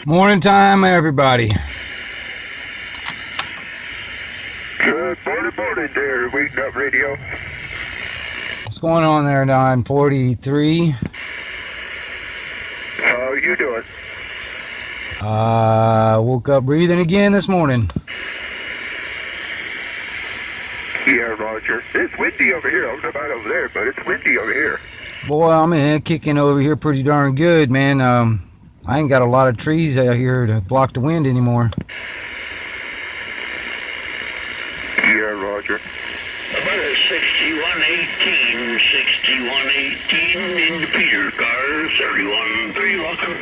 Morning time, everybody. Good morning there, Waking Up Radio. What's going on there, 943? How you doing? Woke up breathing again this morning. Yeah, Roger. It's windy over here. I don't know about over there, but it's windy over here. Boy, I'm kicking over here pretty darn good, man. I ain't got a lot of trees out here to block the wind anymore. Yeah, Roger. About 6118, 6118 into Peter's car, 31-3 welcome.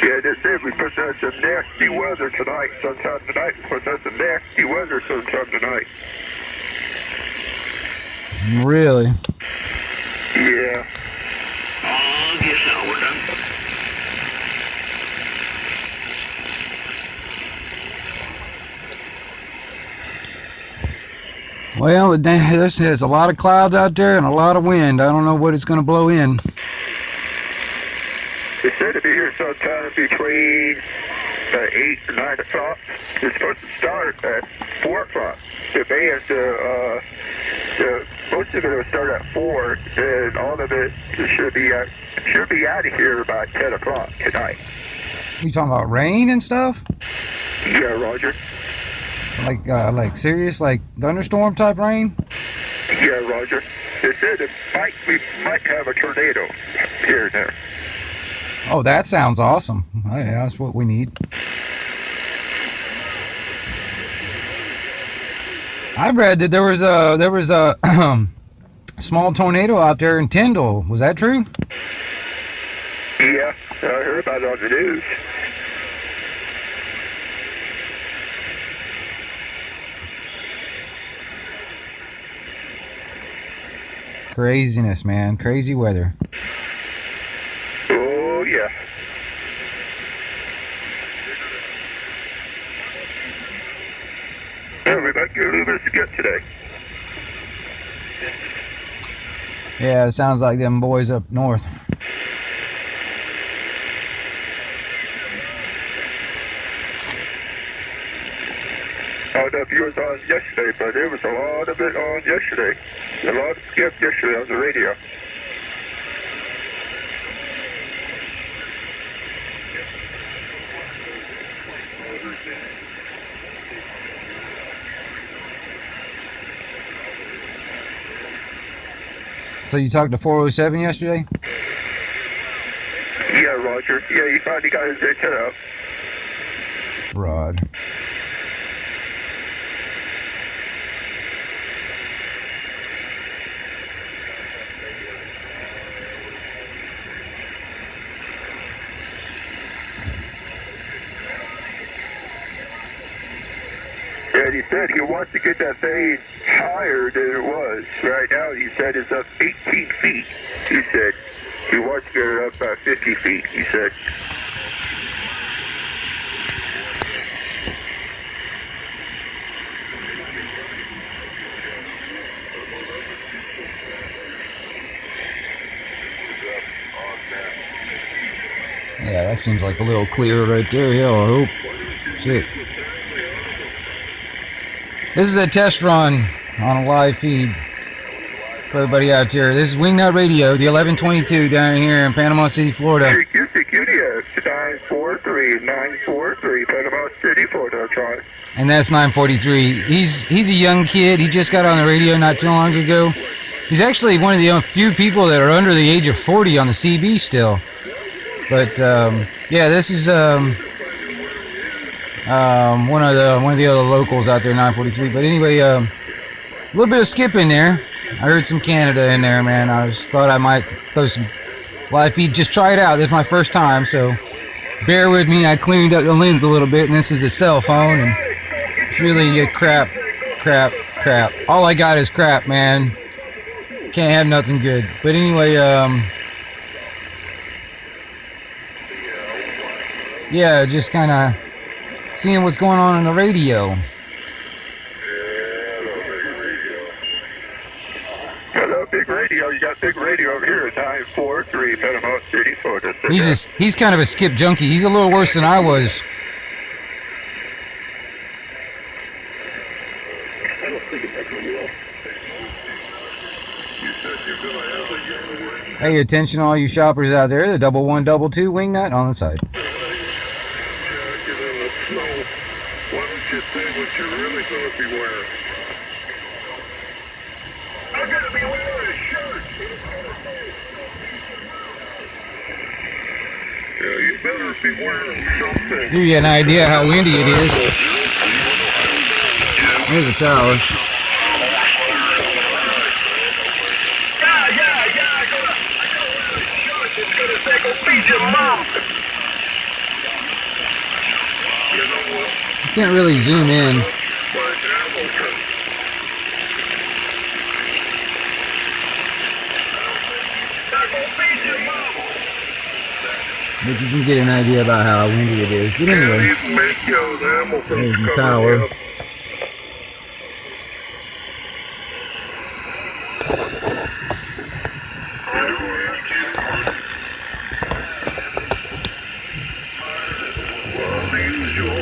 Yeah, they said we put down some nasty weather tonight, sometime tonight. We put down some nasty weather sometime tonight. Really? Yeah. Yes, now we're done. Well, there's a lot of clouds out there and a lot of wind. I don't know what it's going to blow in. They said to be here sometime between 8 and 9 o'clock. It's supposed to start at 4 o'clock. The band, most of it will start at 4, and all of it should be out of here about 10 o'clock tonight. You talking about rain and stuff? Yeah, Roger. Like serious, like thunderstorm type rain? Yeah, Roger. They said we might have a tornado here and there. Oh, that sounds awesome. Oh, yeah, that's what we need. I've read that there was a small tornado out there in Tyndall. Was that true? Yeah, I heard about it on the news. Craziness, man. Crazy weather. Oh, yeah. Yeah, we might get a little bit of skip today. Yeah, it sounds like them boys up north. I don't know if you was on yesterday, but there was a lot of it on yesterday. A lot of skip yesterday on the radio. So you talked to 407 yesterday? Yeah, Roger. Yeah, you finally got his antenna up. Rod. And he said he wants to get that thing higher than it was. Right now, he said it's up 18 feet. He said he wants to get it up about 50 feet, he said. Yeah, that seems like a little clearer right there. Hell, I hope. Shit. This is a test run on a live feed for everybody out there. This is Wingnut Radio, the 1122 down here in Panama City, Florida. Security 943, Panama City, Florida, Charlie. And that's 943. He's a young kid. He just got on the radio not too long ago. He's actually one of the few people that are under the age of 40 on the CB still. But yeah, this is one of the other locals out there, 943. But anyway, a little bit of skip in there. I heard some Canada in there, man. I thought I might throw some live feed. Just try it out. This is my first time, so bear with me. I cleaned up the lens a little bit, and this is a cell phone, and it's really crap. All I got is crap, man. Can't have nothing good. But anyway, yeah, just kind of seeing what's going on the radio. radio. You got big radio over here at 943 Panama City, Florida. He's kind of a skip junkie. He's a little worse than I was. Hey, attention all you shoppers out there, the 1122 wing nut on the side. Why don't you say what you're really going to be wearing? I'm going to be wearing a shirt. Yeah, you better be wearing something. Give you an idea how windy it is. Here's the tower. You can't really zoom in. But you can get an idea about how windy it is. But anyway, there's the tower.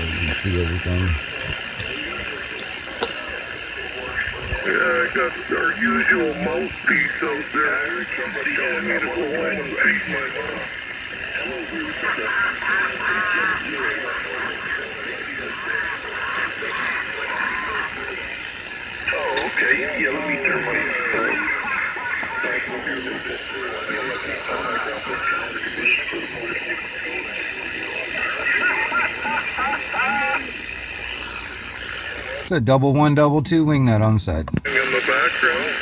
You can see everything. Yeah, I got our usual mouthpiece out there. Somebody telling me to go home and feed my mom. Oh, okay. Yeah, let me turn my... It's a 1122 wing nut on the side. In the background,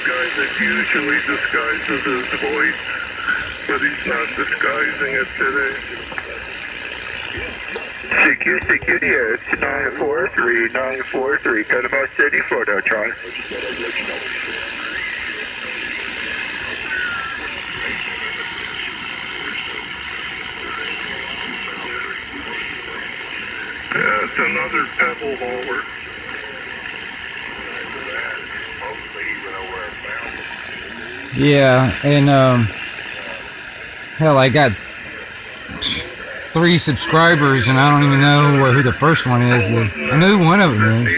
guy that usually disguises his voice, but he's not disguising it today. Security, it's 943, Panama City, Florida, Tron. Yeah, it's another pebble hauler. Yeah, and hell, I got 3 subscribers, and I don't even know who the first one is. I know who one of them is.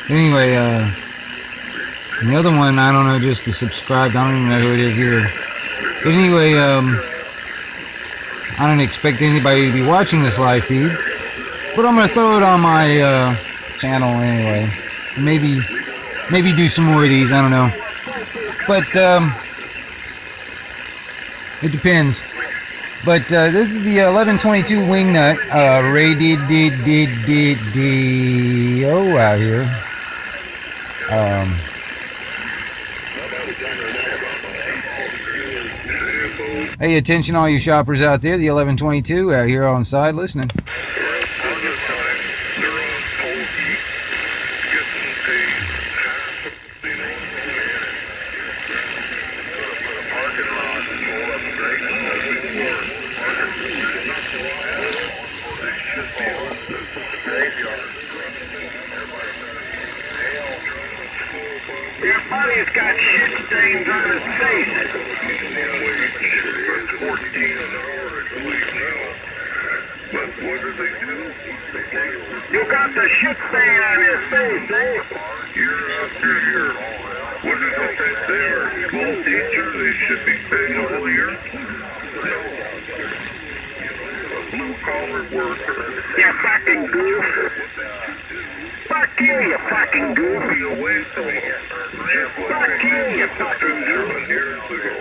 Anyway, the other one, I don't know, just to subscribe. I don't even know who it is either. But anyway, I don't expect anybody to be watching this live feed, but I'm gonna throw it on my channel anyway. Maybe do some more of these. I don't know, but it depends. But this is the 1122 wing nut radio out here. Hey, attention all you shoppers out there, the 1122 out here on side listening. Your buddy's got shit stains on his face. You got the shit stain on his face, eh? Year after year. What did they say? They are a school teacher. They should be paid all year. A blue-collar worker. You fucking goof. Fuck you, you fucking goof. Be away from me. Fuck you, you fucking goof. 7 years ago.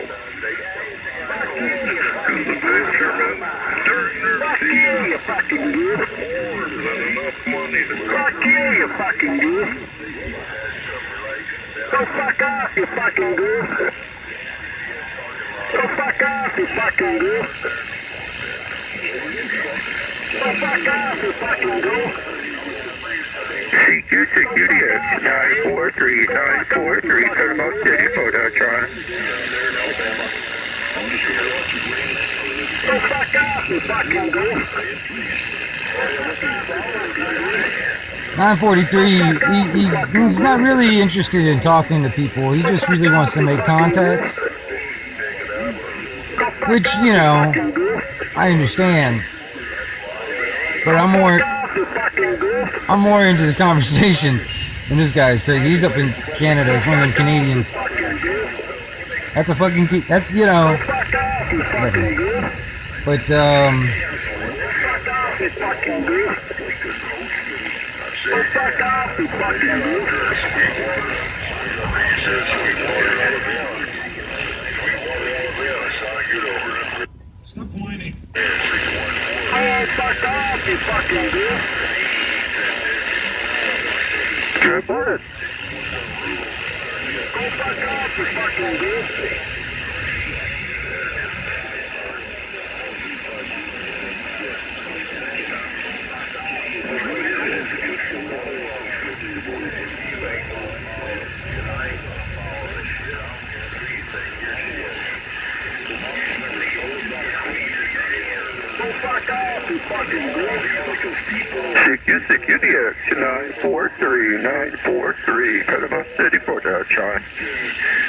Fuck you, you And the fishermen, during their Fuck you, season, you fucking goof. more than enough money to Fuck you, you fucking goof. Go fuck off, you fucking goof. Go fuck off, you fucking goof. Go fuck off, you fucking goof. CQ Security at 943, Panama City, Florida, Tron. Go fuck off, you fucking goof. 943, he's not really interested in talking to people. He just really wants to make contacts. Which, you know, I understand. But I'm more into the conversation. And this guy is crazy. He's up in Canada. He's one of them Canadians. That's a fucking, that's, you know, whatever. But, Stop whining. Oh, fuck off, you fucking goof. Good morning. Go fuck off, you fucking goof. Security action 943, Panama City, Port Charlie.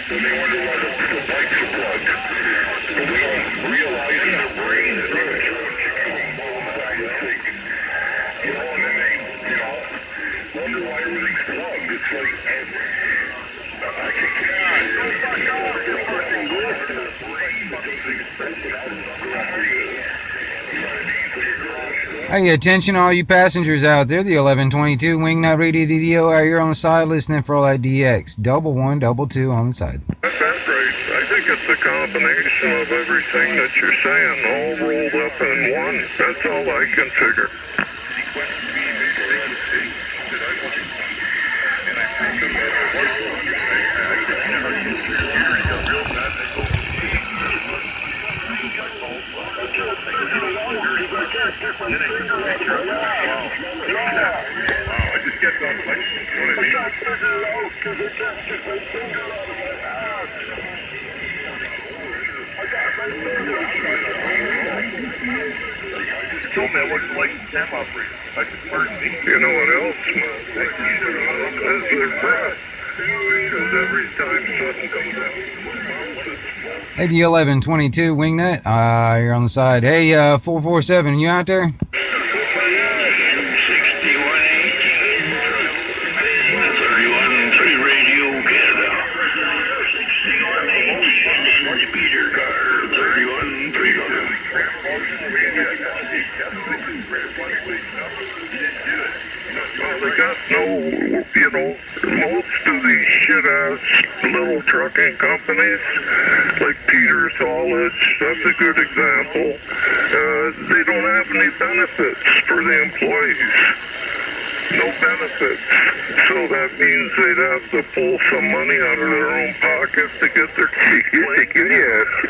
They wonder why the bikes are plugged. They don't realize in their brain that they're going to think. You know, and then they, you know, wonder why everything's plugged. It's like, I can't hey, attention all you passengers out there. The 1122 Wingnut Radio DDO out here on the side listening for all that DX. 1122 on the side. That's right. I think it's a combination of everything that you're saying all rolled up in one. That's all I can figure. You know what else? Is their breath. Because every time something comes out. Hey, the 1122 Wingnut, you're on the side. Hey, 447, you out there? Trucking companies like Peter Haulage, that's a good example. They don't have any benefits for the employees. No benefits. So that means they'd have to pull some money out of their own pocket to get their Security action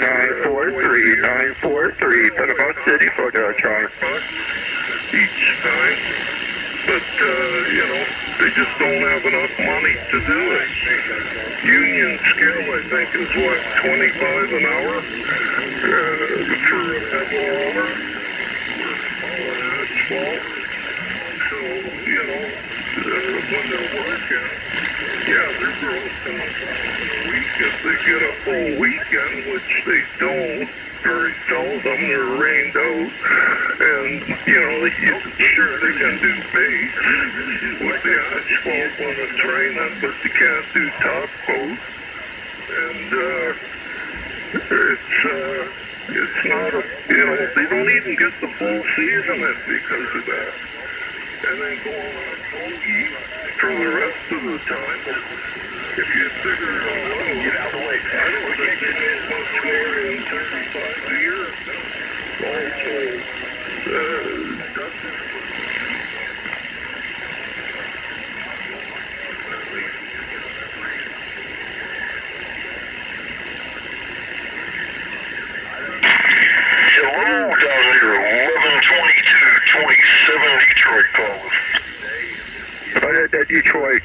943, Panama City, Port Charlie. Each time. But, you know, they just don't have enough money to do it. Union scale, I think, is what, 25 an hour for a pebble owner or asphalt. So, you know, when they're working, yeah, they're grossing a week if they get a full weekend, which they don't. Very seldom, they're rained out, and, you know, sure, they can do base with the asphalt on the training, but they can't do top coat, and, it's not a, you know, they don't even get the full season in because of that, and then go on a bogey for the rest of the time. If you figure it all out, get out of the way. I don't think they make much more than 35 a year. Also, hello down there, 1122-27 Detroit calls.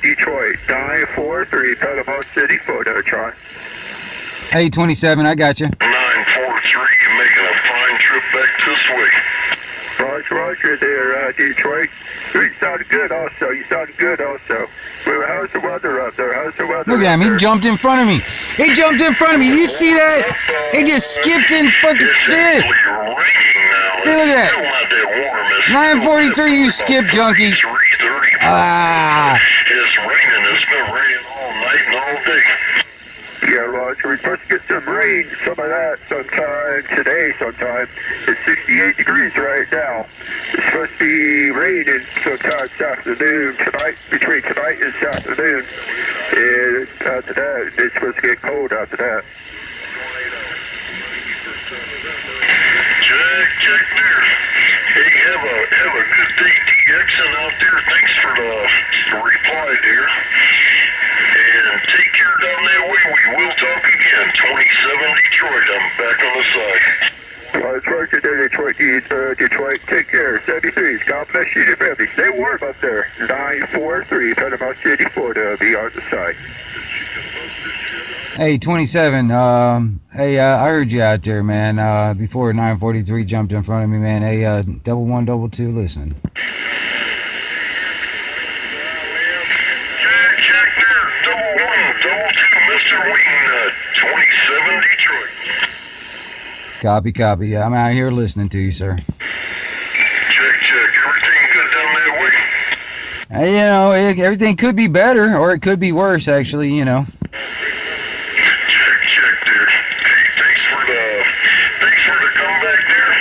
Detroit, 943, Panama City, Port Charlie. Hey, 27, I got you. 943, you're making a fine trip back this way. Roger there, Detroit. You sounded good also. How's the weather up there? Look at him. He jumped in front of me. Did you see that? He just skipped in fucking shit. See, look at that. 9:43, you skip junkie. Ah. It's raining. It's been raining all night and all day. Yeah, Roger. We're supposed to get some rain, some of that sometime today sometime. It's 68 degrees right now. It's supposed to be raining sometime this afternoon, between tonight and this afternoon. And after that, it's supposed to get cold after that. Jack there. Hey, have a good day, DXing out there. Thanks for the reply, dear. And take care down that way. We will talk again. 27 Detroit. I'm back on the side. Roger there, Detroit. Take care. 73. God bless you and your family. Stay warm up there. 943, Panama City, Florida. Be on the side. Hey, 27. Hey, I heard you out there, man. Before 9:43 jumped in front of me, man. Hey, 1122, listening. Jack there. 1122, Mr. Wing. 27 Detroit. Copy. I'm out here listening to you, sir. Check. Everything good down that way? Hey, everything could be better, or it could be worse, actually, Check there. Hey, thanks for the comeback there.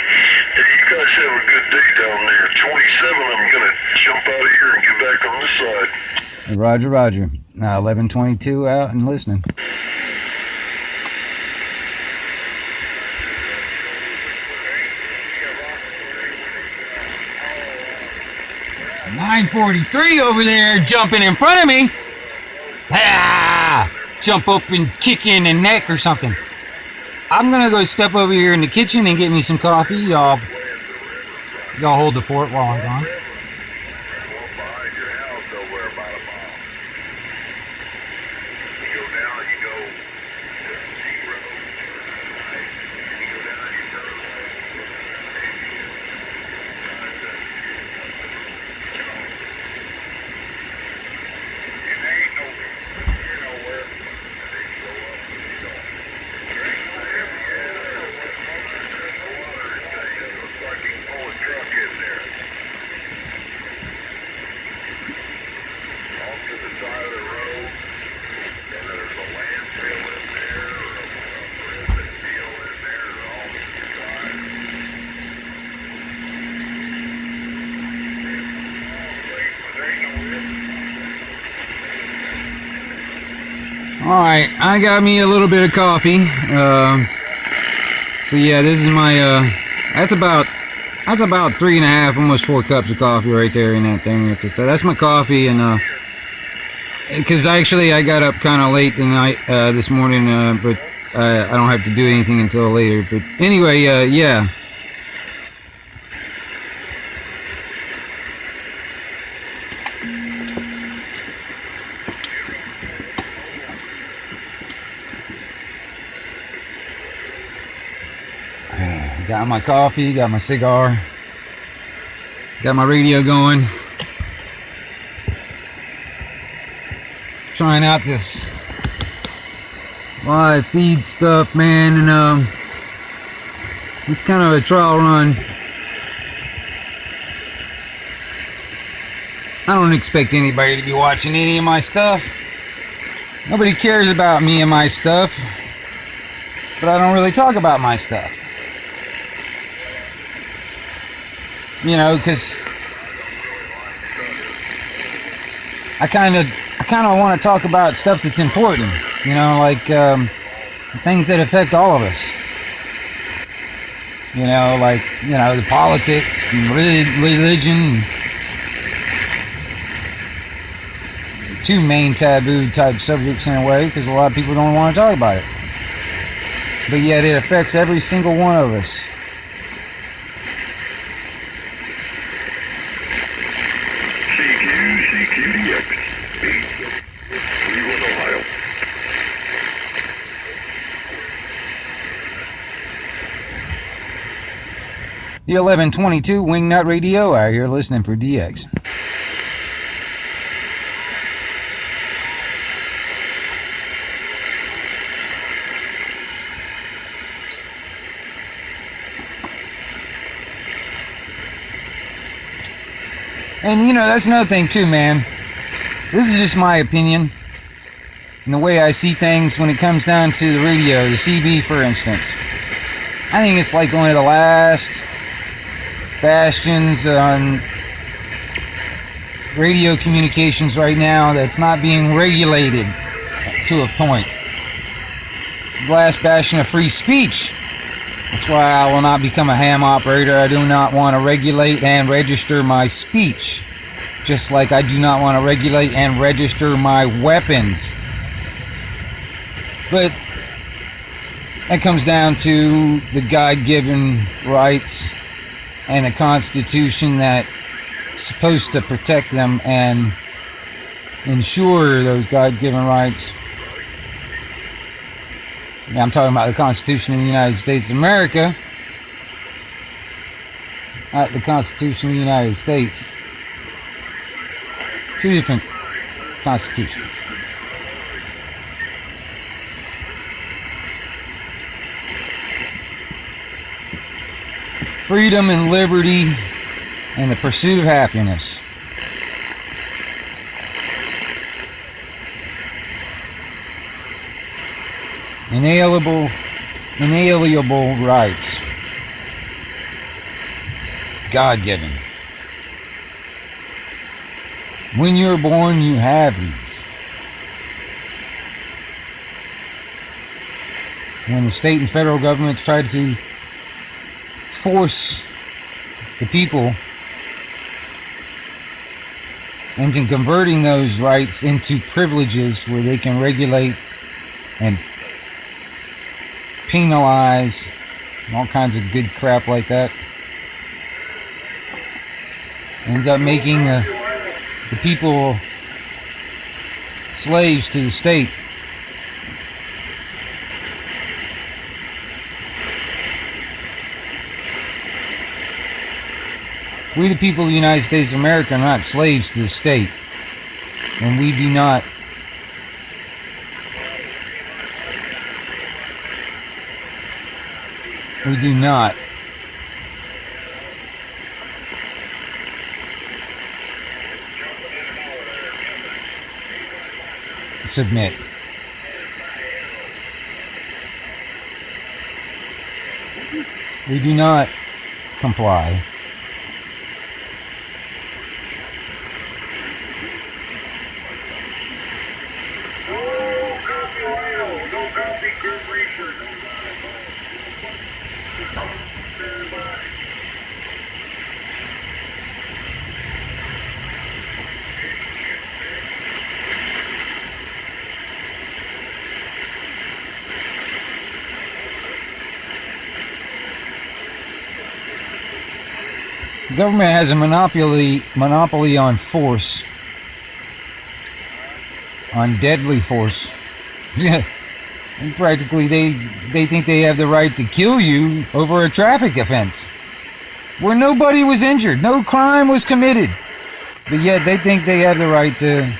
Hey, you guys have a good day down there. 27, I'm gonna jump out of here and get back on this side. Roger. 1122 out and listening. .943 over there jumping in front of me. Ah! Jump up and kick you in the neck or something. I'm gonna go step over here in the kitchen and get me some coffee. Y'all hold the fort while I'm gone. Alright, I got me a little bit of coffee. So yeah, this is my, that's about 3.5, almost 4 cups of coffee right there in that thing. So that's my coffee, and, because actually I got up kind of late tonight, this morning, but I don't have to do anything until later. But anyway, yeah. Got my coffee, got my cigar, got my radio going. Trying out this live feed stuff, man, and it's kind of a trial run. I don't expect anybody to be watching any of my stuff. Nobody cares about me and my stuff, but I don't really talk about my stuff. Because I kind of want to talk about stuff that's important, like things that affect all of us. The politics and religion. Two main taboo type subjects in a way, because a lot of people don't want to talk about it. But yet it affects every single one of us. The 1122 Wingnut Radio out here listening for DX. And you know, that's another thing too, man. This is just my opinion and the way I see things when it comes down to the radio, the CB for instance. I think it's like one of the last bastions on radio communications right now that's not being regulated to a point. It's the last bastion of free speech. That's why I will not become a ham operator. I do not want to regulate and register my speech. Just like I do not want to regulate and register my weapons. But that comes down to the God-given rights and a Constitution that's supposed to protect them and ensure those God-given rights. Yeah, I'm talking about the Constitution of the United States of America, not the Constitution of the United States. Two different constitutions. Freedom and liberty and the pursuit of happiness. Inalienable rights. God-given. When you're born, you have these. When the state and federal governments try to force the people into converting those rights into privileges where they can regulate and penalize and all kinds of good crap like that, ends up making the people slaves to the state. We, the people of the United States of America, are not slaves to the state. And we do not submit. We do not comply. Government has a monopoly on force, on deadly force. And practically, they think they have the right to kill you over a traffic offense, where nobody was injured, no crime was committed, but yet they think they have the right to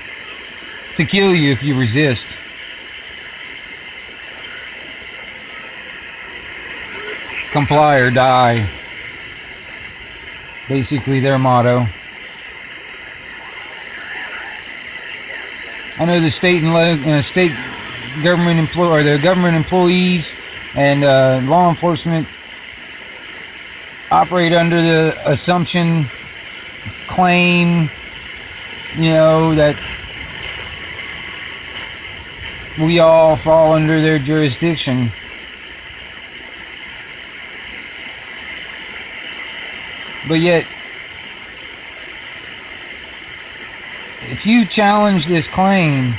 kill you if you resist. Comply or die. Basically their motto. I know the state and state government the government employees and law enforcement operate under the assumption, claim, that we all fall under their jurisdiction. But yet, if you challenge this claim,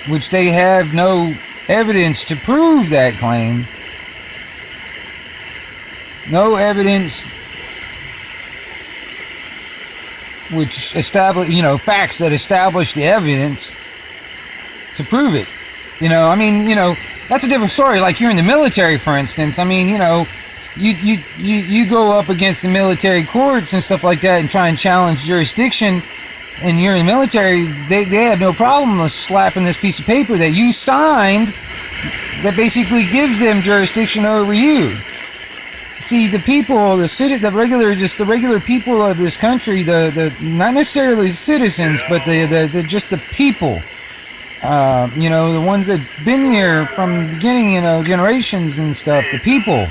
which they have no evidence to prove that claim, no evidence which establish, facts that establish the evidence to prove it. that's a different story. Like you're in the military, for instance. I mean, you know, you go up against the military courts and stuff like that and try and challenge jurisdiction, and you're in the military, they have no problem with slapping this piece of paper that you signed that basically gives them jurisdiction over you. See, the people, the regular people of this country, the not necessarily citizens, but the just the people, you know, the ones that been here from the beginning, you know, generations and stuff, the people,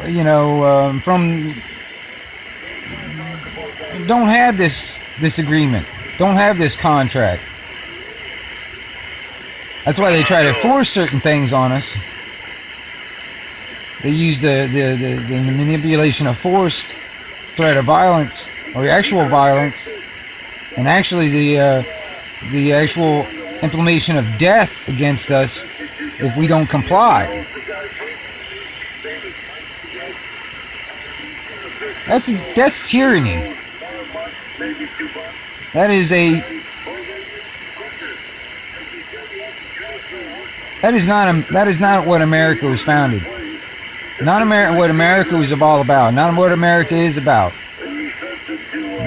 you know, from don't have this agreement, don't have this contract. That's why they try to force certain things on us. They use the manipulation of force, threat of violence, or actual violence, and actually the actual implementation of death against us if we don't comply. That's tyranny. That is not what America was founded. Not what America was all about. Not what America is about.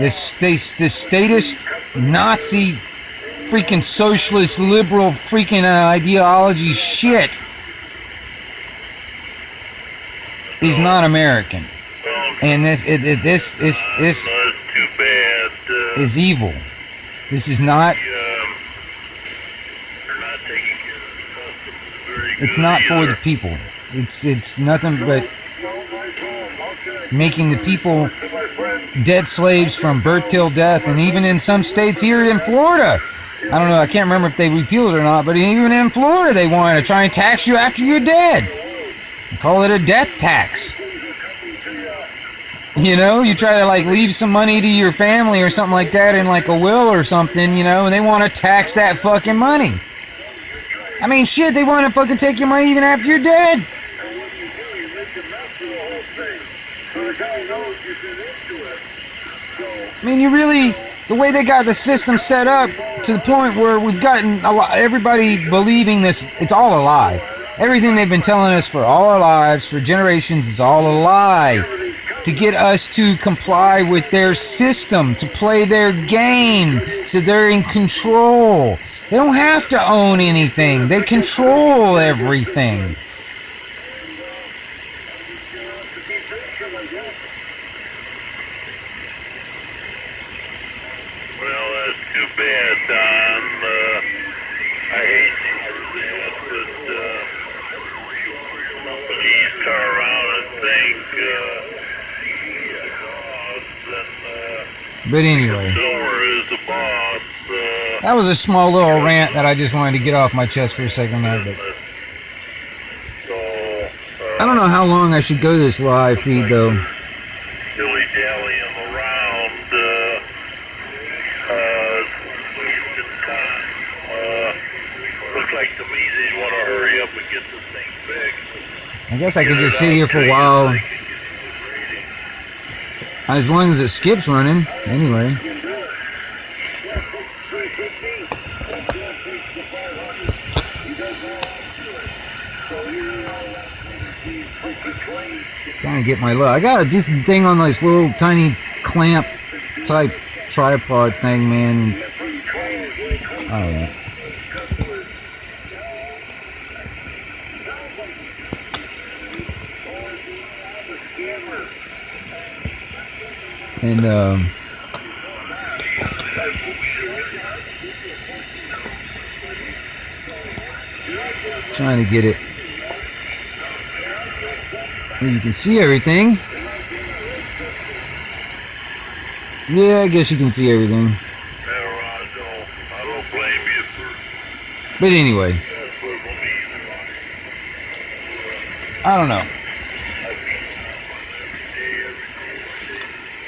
This statist, Nazi, freaking socialist, liberal, freaking ideology shit is not American. And this is evil. This is not. It's not for the people. It's nothing but making the people dead slaves from birth till death. And even in some states here in Florida, I don't know, I can't remember if they repealed it or not, but even in Florida they want to try and tax you after you're dead. They call it a death tax. You know, you try to like leave some money to your family or something like that in like a will or something, you know, and they want to tax that fucking money. I mean, shit, they want to fucking take your money even after you're dead. I mean, the way they got the system set up to the point where we've gotten everybody believing this, it's all a lie. Everything they've been telling us for all our lives, for generations, is all a lie. To get us to comply with their system, to play their game, so they're in control. They don't have to own anything. They control everything. Well, that's too bad, Don. I hate to say it, but companies turn around and think, but anyway, Silver is the boss. that was a small little rant that I just wanted to get off my chest for a second there. But I don't know how long I should go this live feed though. Dilly-dallying around, wasting time. Looks like to me they want to hurry up and get this thing fixed. I guess I could just sit here for a while, as long as it skips running. Anyway. Trying to get my look. I got this thing on this little tiny clamp type tripod thing, man. Alright. And trying to get it where you can see everything. Yeah, I guess you can see everything. I don't blame you for. But anyway, I don't know.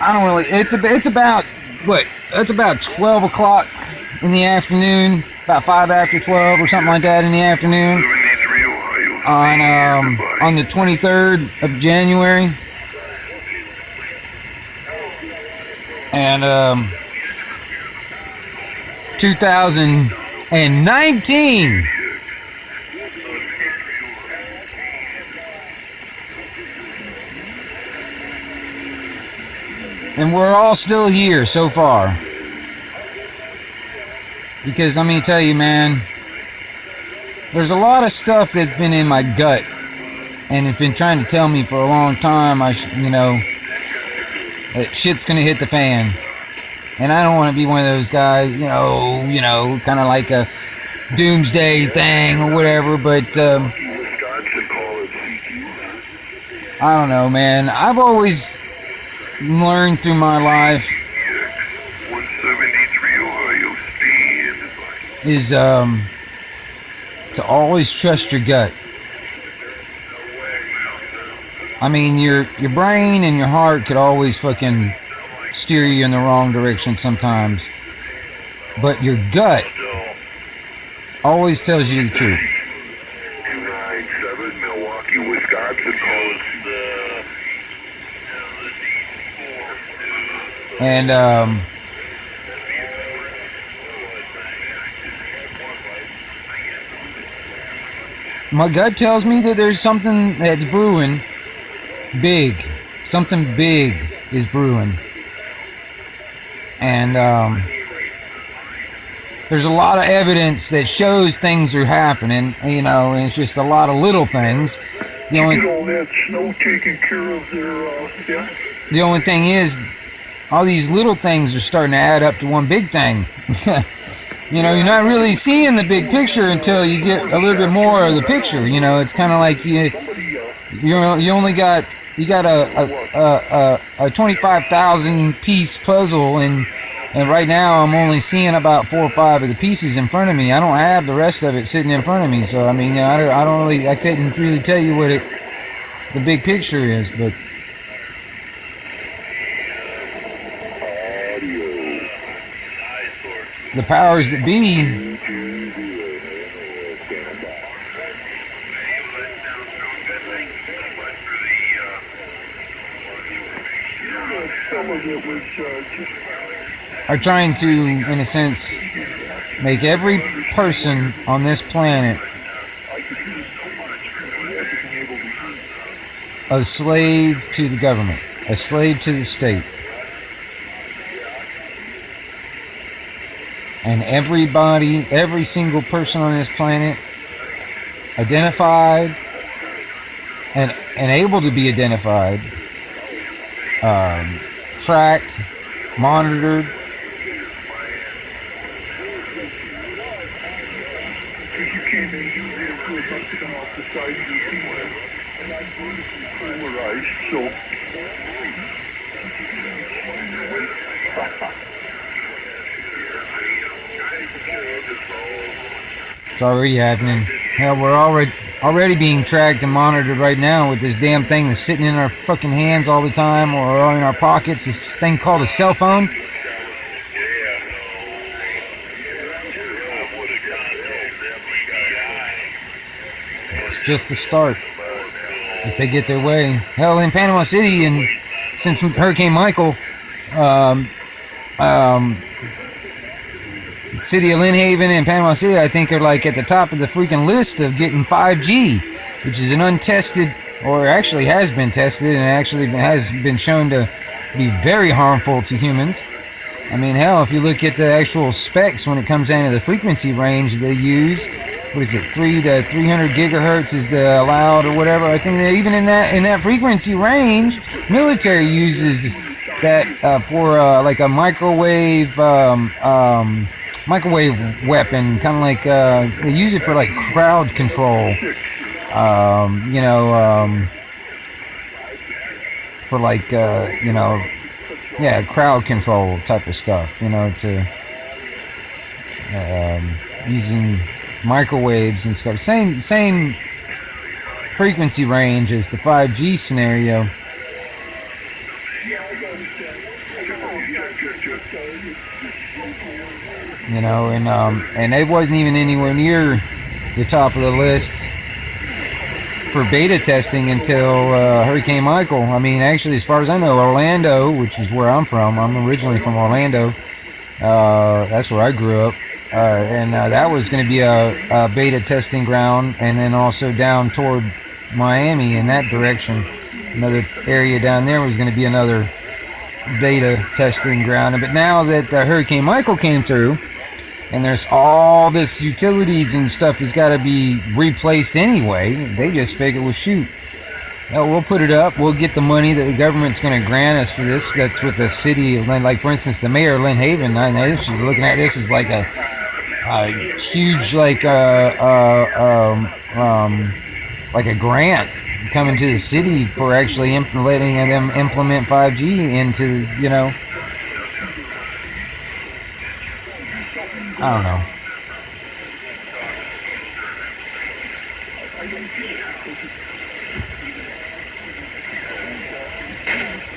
I don't really. It's about what? It's about 12 o'clock in the afternoon. About 5 after 12 or something like that in the afternoon. On the 23rd of January. And 2019. And we're all still here so far. Because let me tell you, man, there's a lot of stuff that's been in my gut, and it's been trying to tell me for a long time, that shit's gonna hit the fan. And I don't want to be one of those guys, kind of like a doomsday thing or whatever, but I don't know, man. I've always learned through my life is to always trust your gut. I mean, your brain and your heart could always fucking steer you in the wrong direction sometimes, but your gut always tells you the truth. 297 Milwaukee, Wisconsin calls. And my gut tells me that there's something that's brewing big. Something big is brewing. And there's a lot of evidence that shows things are happening, and it's just a lot of little things. The only Get all that snow taken care of there, yeah. The only thing is, all these little things are starting to add up to one big thing. You're not really seeing the big picture until you get a little bit more of the picture. It's kind of like you got a 25,000 piece puzzle, and right now I'm only seeing about 4 or 5 of the pieces in front of me. I don't have the rest of it sitting in front of me, so I mean, I couldn't really tell you what the big picture is, but. The powers that be are trying to, in a sense, make every person on this planet a slave to the government, a slave to the state. And every single person on this planet, identified and able to be identified, tracked, monitored. You came in here with something off the side of your feet, and I'm vertically polarized, so. It's already happening. Hell, we're already being tracked and monitored right now with this damn thing that's sitting in our fucking hands all the time, or in our pockets. This thing called a cell phone. It's just the start. If they get their way. Hell, in Panama City, and since Hurricane Michael, the city of Lynn Haven and Panama City, I think, are like at the top of the freaking list of getting 5G, which is an untested, or actually has been tested and actually has been shown to be very harmful to humans. I mean, hell, if you look at the actual specs when it comes down to the frequency range they use, what is it, 3 to 300 gigahertz is the allowed or whatever. I think that even in that frequency range, military uses that for like a microwave weapon, kind of like they use it for like crowd control, for like crowd control type of stuff, to using microwaves and stuff. Same frequency range as the 5G scenario. And it wasn't even anywhere near the top of the list for beta testing until Hurricane Michael. I mean, actually, as far as I know, Orlando, which is where I'm from, I'm originally from Orlando. That's where I grew up. And that was going to be a beta testing ground, and then also down toward Miami in that direction. Another area down there was going to be another beta testing ground. But now that Hurricane Michael came through, and there's all this utilities and stuff has got to be replaced anyway, they just figured, well, shoot, we'll put it up. We'll get the money that the government's going to grant us for this. That's what the city of Lynn, like for instance, the mayor of Lynn Haven, she's looking at this as like a huge, like a grant coming to the city for actually letting them implement 5G into, I don't know.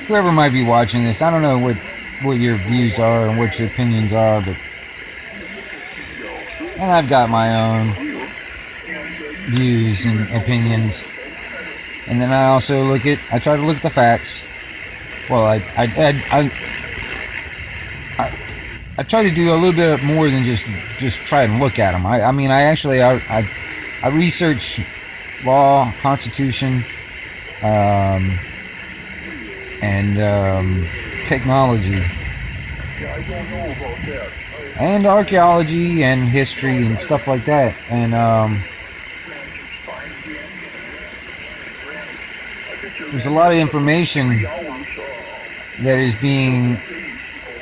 Whoever might be watching this, I don't know what your views are and what your opinions are, and I've got my own views and opinions. And then I also I try to look at the facts. Well, I try to do a little bit more than just try and look at them. I research law, constitution, and technology, and archaeology and history and stuff like that. And there's a lot of information that is being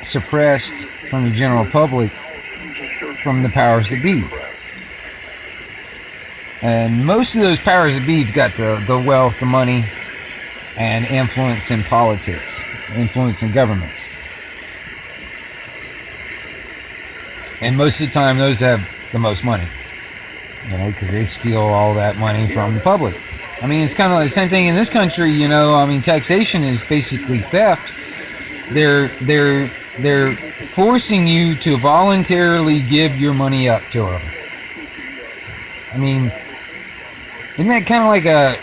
suppressed from the general public from the powers that be. And most of those powers that be have got the wealth, the money, and influence in politics, influence in governments. And most of the time, those have the most money, because they steal all that money from the public. I mean, it's kind of like the same thing in this country, taxation is basically theft. They're forcing you to voluntarily give your money up to them. I mean, isn't that kind of like an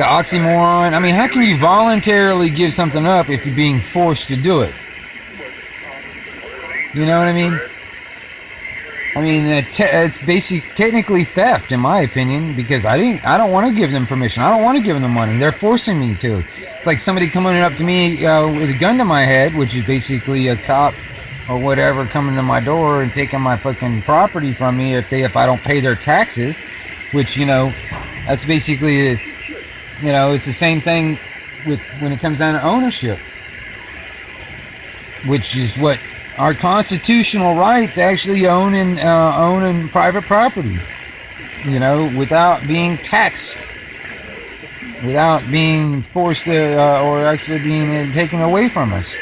oxymoron? I mean, how can you voluntarily give something up if you're being forced to do it? You know what I mean? I mean, it's technically theft, in my opinion, because I don't want to give them permission. I don't want to give them the money. They're forcing me to. It's like somebody coming up to me with a gun to my head, which is basically a cop or whatever coming to my door and taking my fucking property from me if I don't pay their taxes, which, that's basically, it's the same thing when it comes down to ownership, which is what our constitutional right to actually own private property, without being taxed, without being forced to, or actually being taken away from us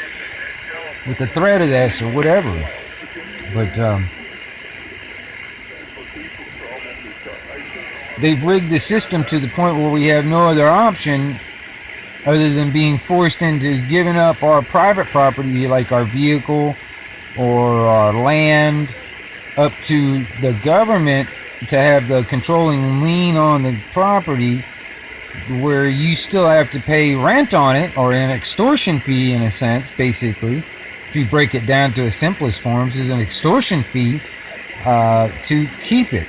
with the threat of this or whatever. But they've rigged the system to the point where we have no other option other than being forced into giving up our private property, like our vehicle or our land, up to the government to have the controlling lien on the property, where you still have to pay rent on it, or an extortion fee in a sense. Basically, if you break it down to its simplest forms, is an extortion fee to keep it.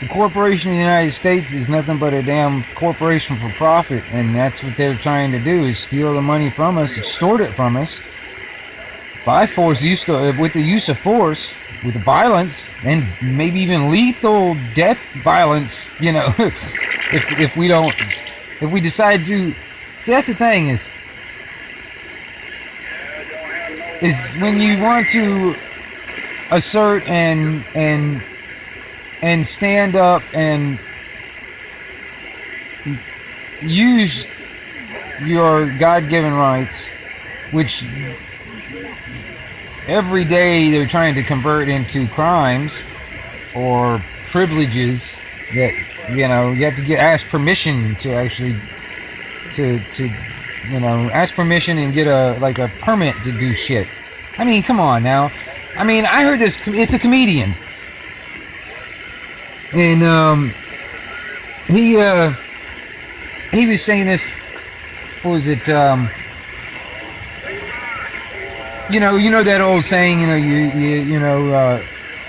The corporation of the United States is nothing but a damn corporation for profit, and that's what they're trying to do, is steal the money from us, extort it from us by force, with the use of force, with violence, and maybe even lethal death violence, if we decide to. See, that's the thing is when you want to assert and stand up and use your God-given rights, which every day they're trying to convert into crimes or privileges that, you have to ask permission to actually ask permission and get a permit to do shit. I mean, come on now. I mean, I heard this, it's a comedian. And he was saying this. What was it? you know that old saying, you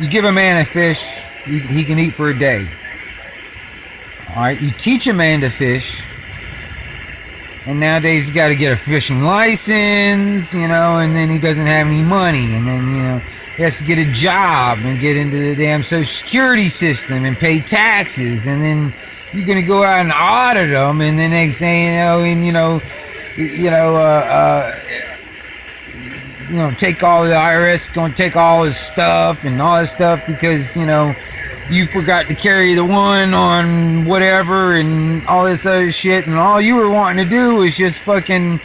give a man a fish, he can eat for a day. All right, you teach a man to fish, and nowadays he's got to get a fishing license, and then he doesn't have any money, and then he has to get a job and get into the damn Social Security system and pay taxes, and then you're gonna go out and audit them, and then next thing take all the IRS, going to take all his stuff and all this stuff because, you forgot to carry the one on whatever and all this other shit, and all you were wanting to do was just fucking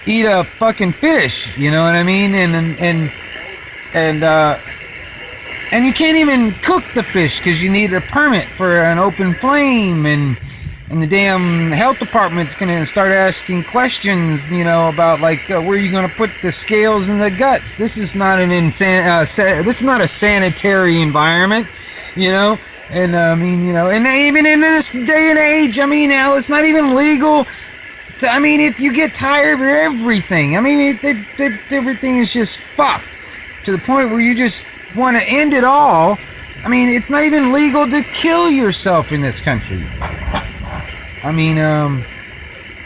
eat a fucking fish, you know what I mean? And you can't even cook the fish because you need a permit for an open flame, and the damn health department's gonna start asking questions, about like where you gonna put the scales and the guts. This is not this is not a sanitary environment, And and even in this day and age, hell, it's not even legal. If you get tired of everything, everything is just fucked to the point where you just want to end it all. It's not even legal to kill yourself in this country.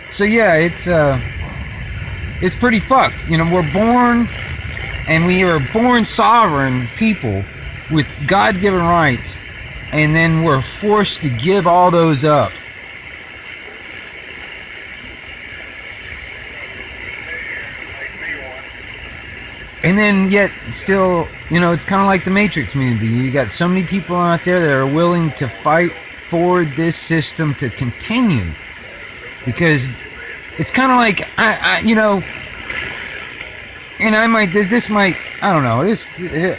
So yeah, it's pretty fucked. We're born, and we are born sovereign people with God-given rights, and then we're forced to give all those up. And then yet still, it's kind of like the Matrix movie. You got so many people out there that are willing to fight for this system to continue, because it's kind of like I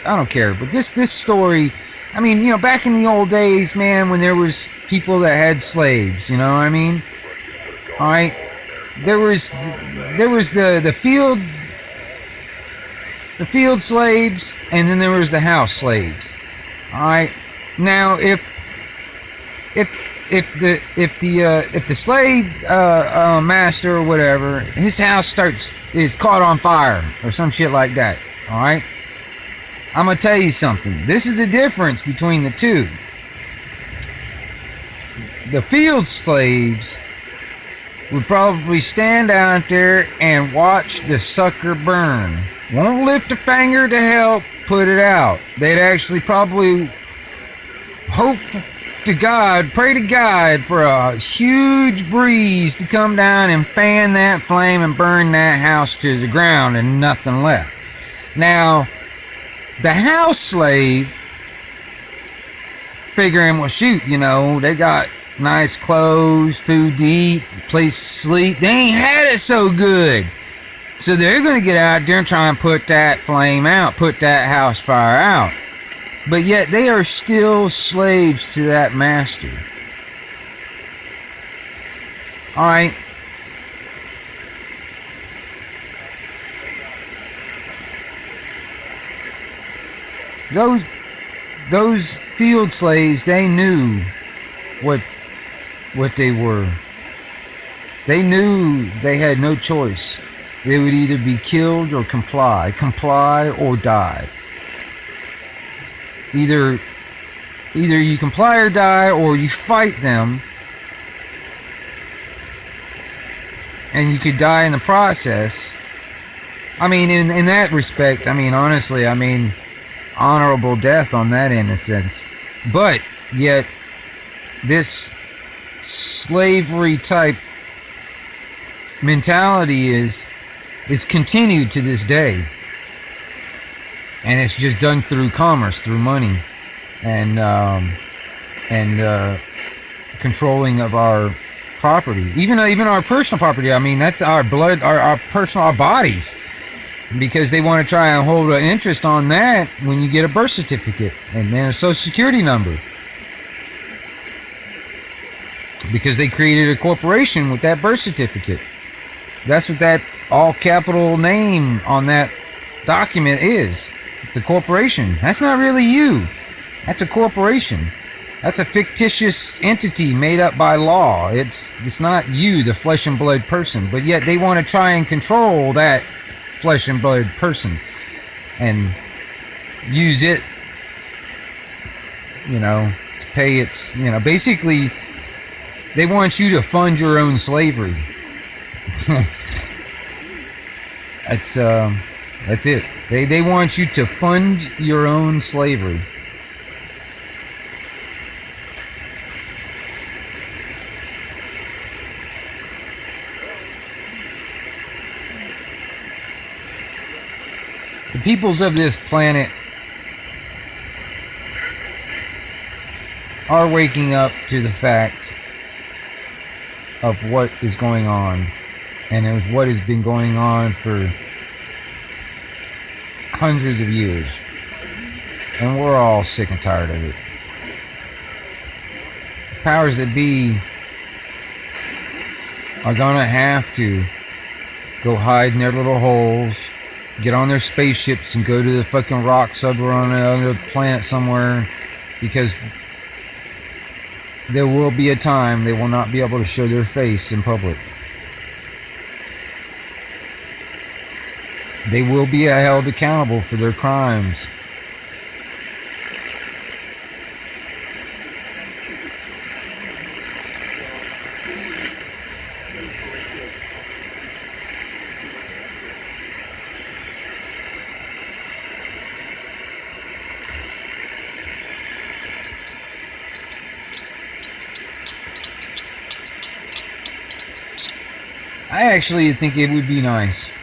don't care, but this story, back in the old days, man, when there was people that had slaves, all right, there was the field slaves, and then there was the house slaves. All right, now if the slave master or whatever, his house is caught on fire or some shit like that, all right, I'm gonna tell you something. This is the difference between the two. The field slaves would probably stand out there and watch the sucker burn. Won't lift a finger to help put it out. They'd actually probably hope to God, pray to God for a huge breeze to come down and fan that flame and burn that house to the ground and nothing left. Now, the house slave figuring, well, shoot, they got nice clothes, food to eat, place to sleep. They ain't had it so good. So they're going to get out there and try and put that flame out, put that house fire out. But yet they are still slaves to that master. All right. Those field slaves, they knew what they were. They knew they had no choice. They would either be killed or comply or die. Either you comply or die, or you fight them, and you could die in the process. In that respect, honestly, honorable death on that in a sense. But yet, this slavery type mentality is continued to this day, and it's just done through commerce, through money, and controlling of our property, even our personal property. That's our blood, our bodies, because they want to try and hold an interest on that when you get a birth certificate and then a social security number, because they created a corporation with that birth certificate. That's what that all capital name on that document is. It's a corporation. That's not really you. That's a corporation. That's a fictitious entity made up by law. It's not you, the flesh and blood person. But yet they want to try and control that flesh and blood person and use it, to pay its, basically they want you to fund your own slavery. That's it. They want you to fund your own slavery. The peoples of this planet are waking up to the fact of what is going on, and it was what has been going on for hundreds of years, and we're all sick and tired of it. The powers that be are gonna have to go hide in their little holes, get on their spaceships and go to the fucking rocks over on another planet somewhere, because there will be a time they will not be able to show their face in public. They will be held accountable for their crimes. I actually think it would be nice.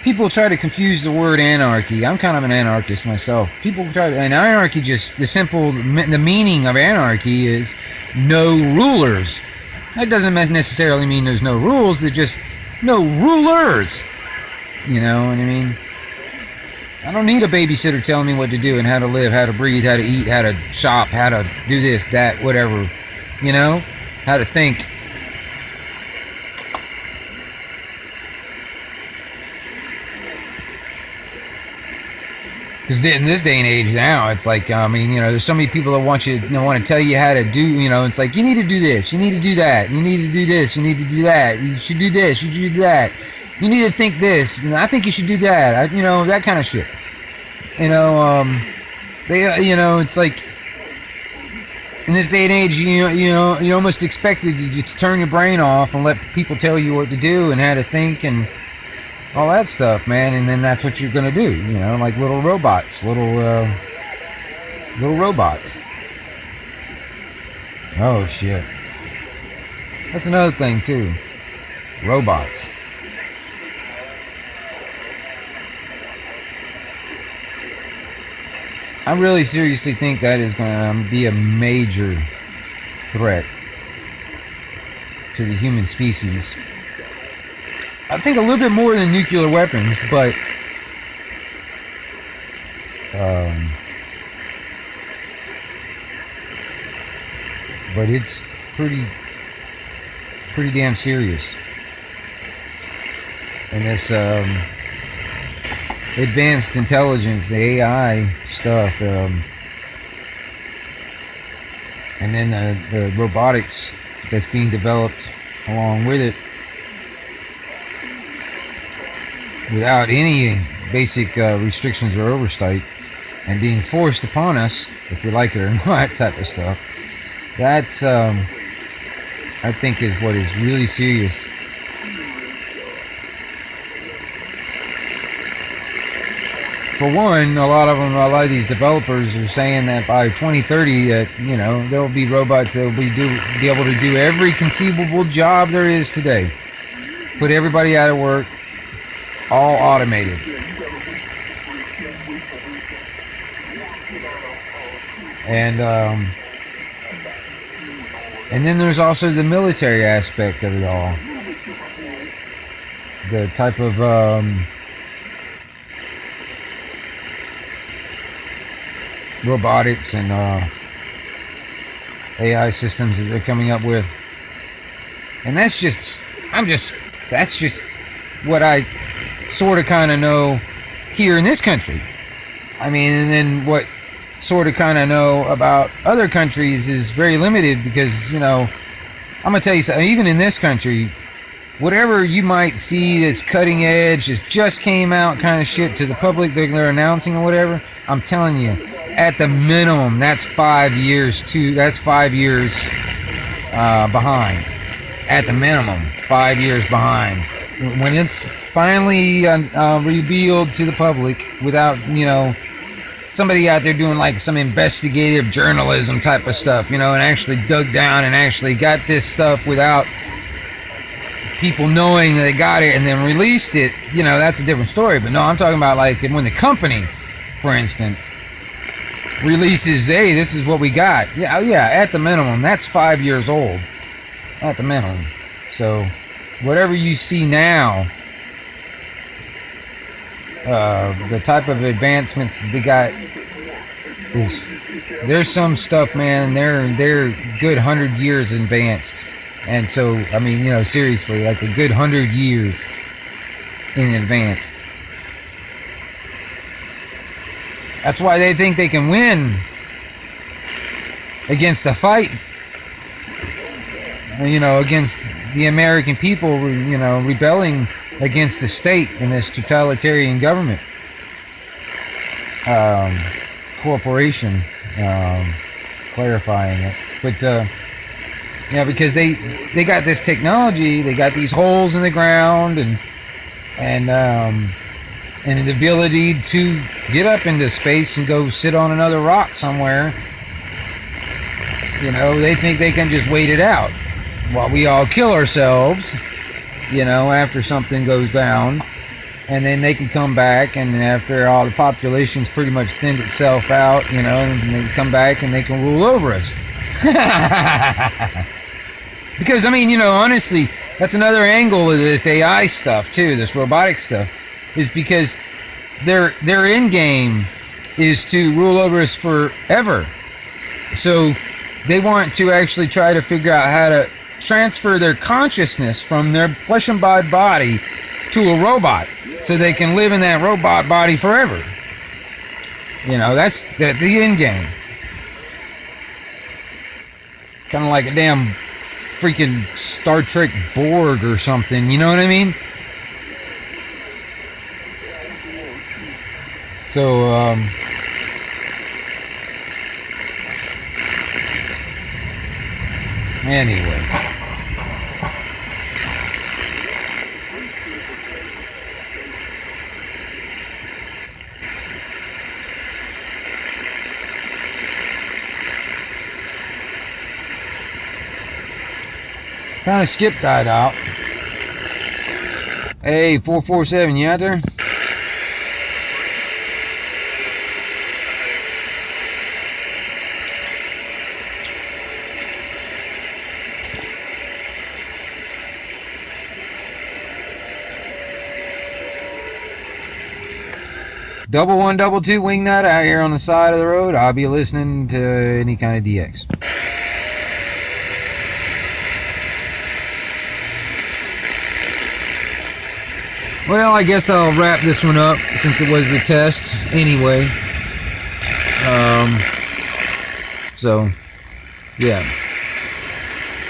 People try to confuse the word anarchy. I'm kind of an anarchist myself. And anarchy, just the meaning of anarchy is no rulers. That doesn't necessarily mean there's no rules, there's just no rulers. You know what I mean? I don't need a babysitter telling me what to do and how to live, how to breathe, how to eat, how to shop, how to do this, that, whatever. How to think. Because in this day and age now, it's like, there's so many people that want to tell you how to do, it's like, you need to do this, you need to do that, you need to do this, you need to do that, you should do this, you should do that, you need to think this, and I think you should do that, that kind of shit. It's like, in this day and age, you're almost expected to just turn your brain off and let people tell you what to do and how to think and all that stuff, man, and then that's what you're gonna do, like little robots. Oh shit. That's another thing too. Robots. I really seriously think that is gonna be a major threat to the human species. I think a little bit more than nuclear weapons, but it's pretty damn serious. And this advanced intelligence, the AI stuff, and then the robotics that's being developed along with it, without any basic restrictions or oversight, and being forced upon us, if we like it or not, type of stuff. That, I think, is what is really serious. For one, a lot of these developers are saying that by 2030, that there'll be robots that will be able to do every conceivable job there is today, put everybody out of work. All automated. And then there's also the military aspect of it all. The type of robotics and AI systems that they're coming up with. And that's just what I sort of kind of know here in this country. And then what sort of kind of know about other countries is very limited, because I'm gonna tell you something. Even in this country, whatever you might see that's cutting edge, that just came out kind of shit to the public they're announcing or whatever, I'm telling you, at the minimum, that's 5 years behind. At the minimum, 5 years behind. When it's finally revealed to the public without, somebody out there doing like some investigative journalism type of stuff, and actually dug down and actually got this stuff without people knowing that they got it and then released it, that's a different story. But no, I'm talking about like when the company, for instance, releases, hey, this is what we got. Yeah, at the minimum, that's 5 years old. At the minimum. So, whatever you see now, the type of advancements that they got there's some stuff, man, they're good 100 years advanced. And so, I mean, seriously, like a good 100 years in advance. That's why they think they can win against a fight, against the American people, rebelling against the state and this totalitarian government, corporation, clarifying it. But, because they got this technology, they got these holes in the ground and the ability to get up into space and go sit on another rock somewhere. They think they can just wait it out while we all kill ourselves, after something goes down, and then they can come back, and after all the population's pretty much thinned itself out, and they come back and they can rule over us. Because, I mean, honestly, that's another angle of this AI stuff, too, this robotic stuff, is because their end game is to rule over us forever. So they want to actually try to figure out how to transfer their consciousness from their flesh and blood body to a robot so they can live in that robot body forever. That's the end game. Kind of like a damn freaking Star Trek Borg or something, you know what I mean? So, anyway. Kind of skipped that out. Hey, 447, you out there? Double 122 Wingnut out here on the side of the road. I'll be listening to any kind of DX. Well, I guess I'll wrap this one up since it was a test anyway. So, yeah.